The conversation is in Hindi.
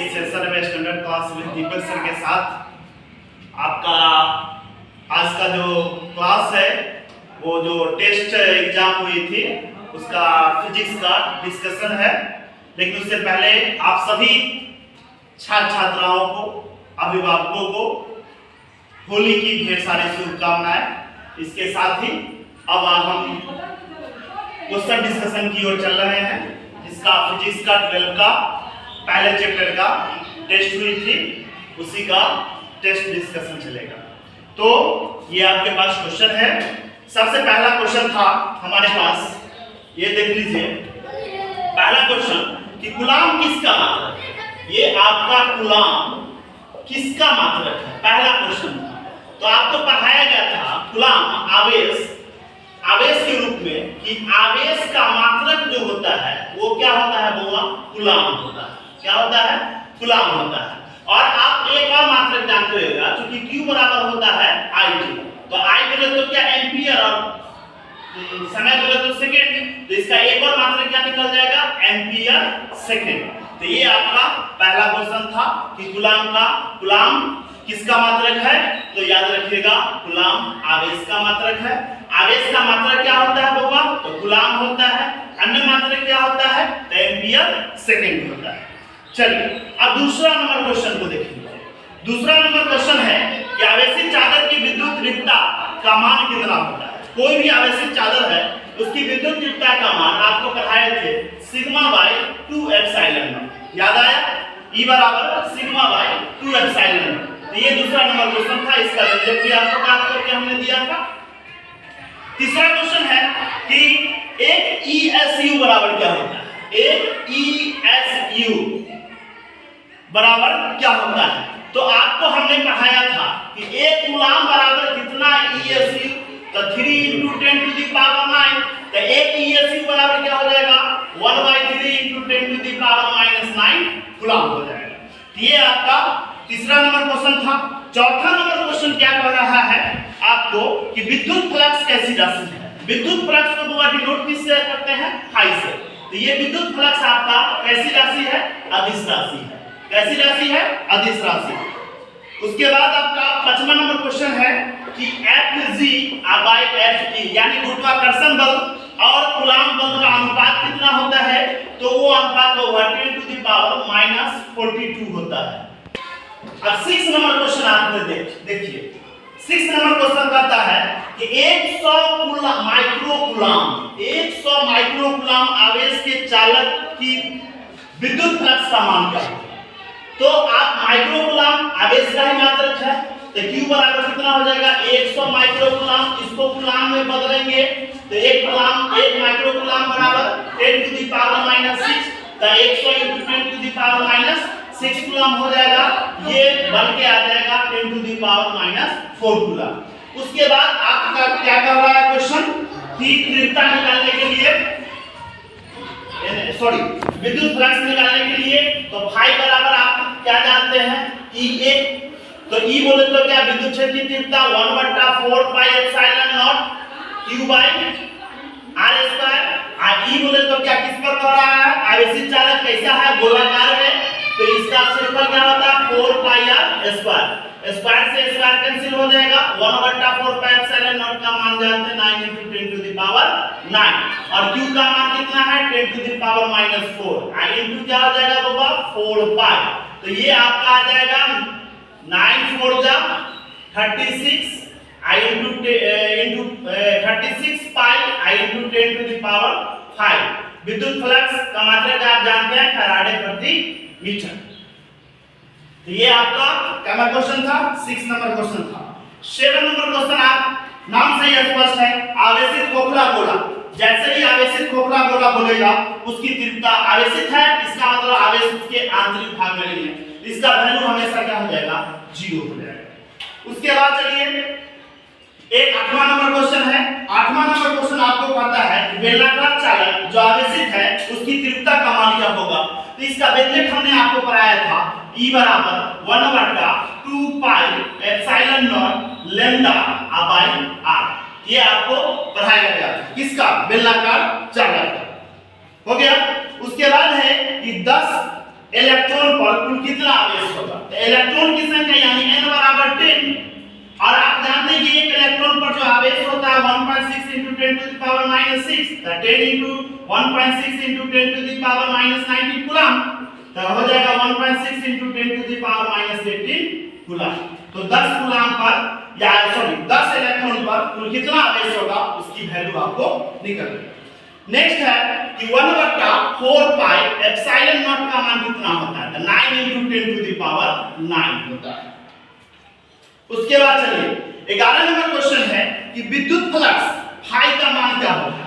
इस सेशन में स्टैंडर्ड क्लास में दीपक सर के साथ आपका आज का जो क्लास है वो जो टेस्ट एग्जाम हुई थी उसका फिजिक्स का डिस्कशन है। लेकिन उससे पहले आप सभी छात्र छात्राओं को, अभिभावकों को होली की ढेर सारी शुभकामनाएं। इसके साथ ही अब हम क्वेश्चन डिस्कशन की ओर चल रहे हैं, जिसका फिजिक्स का 12 का पहले चैप्टर का टेस्ट हुई थी उसी का टेस्ट डिस्कशन चलेगा। तो ये आपके पास क्वेश्चन है। सबसे पहला क्वेश्चन था हमारे पास, ये देख लीजिए। पहला क्वेश्चन कि कूलाम किसका मात्रक है। ये आपका कूलाम किसका मात्रक है, पहला क्वेश्चन था। तो आपको पढ़ाया गया था कूलाम आवेश के रूप में कि आवेश का मात्रक जो होता है वो क्या होता है बुआ, कूलाम होता है। क्या होता है, कूलाम होता है। और आप एक और मात्रक जानते होगा, क्योंकि Q बराबर होता है I2। तो I बोले तो क्या एम्पियर और समय बोले तो सेकंड, तो इसका एक और मात्रक क्या निकल जाएगा, एम्पियर सेकंड। तो ये आपका पहला क्वेश्चन था कि कूलाम किसका मात्रक है। तो याद रखिएगा कूलाम आवेश का मात्रक है। आवेश का मात्रक क्या होता है बाबा, तो कूलाम होता है। अन्य मात्रक क्या होता है, तो एम्पियर सेकंड होता है। चलिए अब दूसरा नंबर क्वेश्चन को देखिए। दूसरा नंबर क्वेश्चन है कि आवेशित चादर की विद्युत तीव्रता का मान कितना होता है। कोई भी आवेशित चादर है उसकी विद्युत तीव्रता का मान आपको पढ़ाए थे सिग्मा बाय 2 एप्सिलॉन नॉट। याद आया, E बराबर सिग्मा बाय 2 एप्सिलॉन नॉट। तो ये दूसरा नंबर क्वेश्चन था, इसका रिजल्ट भी आपको बात करके हमने दिया था। तीसरा क्वेश्चन है कि एक ESU बराबर क्या होता है। एक ESU बराबर क्या होता है। तो आपको हमने पढ़ाया था कि एक कूलाम बराबर कितना ESU, तो 3 × 10⁻⁹। तो एक ESU बराबर क्या हो जाएगा, 1/3 × 10⁻⁹ कूलाम हो जाएगा। तो ये आपका तीसरा नंबर क्वेश्चन था। चौथा नंबर क्वेश्चन क्या कह रहा है आपको कि विद्युत फ्लक्स कैसी राशि है। विद्युत फ्लक्स को बुआ डिनोट किससे करते हैं, फाई से। तो ये विद्युत फ्लक्स आपका कैसी राशि है, अदिश राशि है। कैसी राशि है, अदिश राशि। उसके बाद आपका 5वां नंबर क्वेश्चन है कि Fg/Fe यानी गुरुत्वाकर्षण बल और कूलाम बल का अनुपात कितना होता है। तो वो अनुपात 10⁻42 होता है। अब 6 नंबर क्वेश्चन आपने देखिए। 6 नंबर क्वेश्चन कहता है कि 100 माइक्रो कूलाम आवेश के चालक की विद्युत फ्लक्स का मान क्या है। तो आप माइक्रो कूलाम आवेश का ही मात्रक है, तो Q बराबर कितना हो जाएगा, 100 माइक्रो कूलाम। इसको कूलाम में बदलेंगे तो एक माइक्रो कूलाम बराबर 10⁻⁻6। तो 100 × 10⁻⁻6 कूलाम हो जाएगा। ये बन के आ जाएगा 10⁻⁻4 कूलाम। उसके बाद आपका क्या कर रहा है क्वेश्चन कि तीव्रता निकालने के लिए, विद्युत फ्लक्स निकालने के लिए, तो फाई बराबर आप क्या जानते हैं, E। तो E बोले तो क्या, विद्युत क्षेत्र की तीव्रता 1/4 pi epsilon not Q/r²। E बोले तो क्या, किस पर कर रहा है, आवेशित चालक कैसा है, गोलाकार है। तो इसका क्षेत्रफल क्या होता है, 4 पाई r²। स्क्वायर से स्क्वायर कैंसिल हो जाएगा। 1/4 पाई एप्सिलॉन नॉट का मान जानते हैं 9 × 10⁹ और Q का मान कितना है, 10⁻⁻4। I इंटू क्या हो जाएगा बाबा, 4 पाई। तो ये आपका आ जाएगा 9 4 जा 36 I into 36 pi I into 10⁵। विद्युत फ्लक्स का मात्रक आप जानते हैं फैराडे प्रति मीटर। तो ये आपका क्या क्वेश्चन था, 6 नंबर क्वेश्चन था। 7 नंबर क्वेश्चन आप नाम से ही स्पष्ट है, आवेशित खोखला गोला। जैसे ही आवेशित खोखला गोला बोलेगा उसकी तीव्रता आवेशित है, इसका मतलब आवेश उसके आंतरिक भाग में नहीं है, इसका वैल्यू हमेशा क्या हो जाएगा, 0 हो जाएगा। उसके बाद चलिए एक 8वां नंबर क्वेश्चन है। 8वां नंबर क्वेश्चन आपको कहता है कि बेलनाकार चालक जो आवेशित है उसकी तीव्रता का मान क्या होगा। तो इसका व्यंजक हमने आपको पढ़ाया था, E बराबर 1/2 पाई एप्सिलॉन नॉट λ/r। ये आपको पढ़ाया गया था, किसका, बेलनाकार चालक का। हो गया। उसके बाद है कि 10 इलेक्ट्रॉन पर कुल कितना आवेश होगा। तो इलेक्ट्रॉन की संख्या यानी n बराबर 10, और आप जानते हैं कि एक इलेक्ट्रॉन पर जो आवेश होता है 1.6 × 10 to the power -6, तो 10 × 1.6 × 10 to the power -19 कूलम, तो हो जाएगा 1.6 × 10 to the power -18 कूलम। तो 10 कूलम पर या सॉरी 10 इलेक्ट्रॉन पर कुल कितना आवेश होगा उसकी वैल्यू आपको निकालनी है। नेक्स्ट है कि 1/4 पाई एप्सिलॉन नॉट का मान कितना होता है, तो 9 × 10 to the power 9 होता है। उसके बाद चलिए 11 नंबर क्वेश्चन है कि विद्युत फ्लक्स फाई का मान क्या होगा।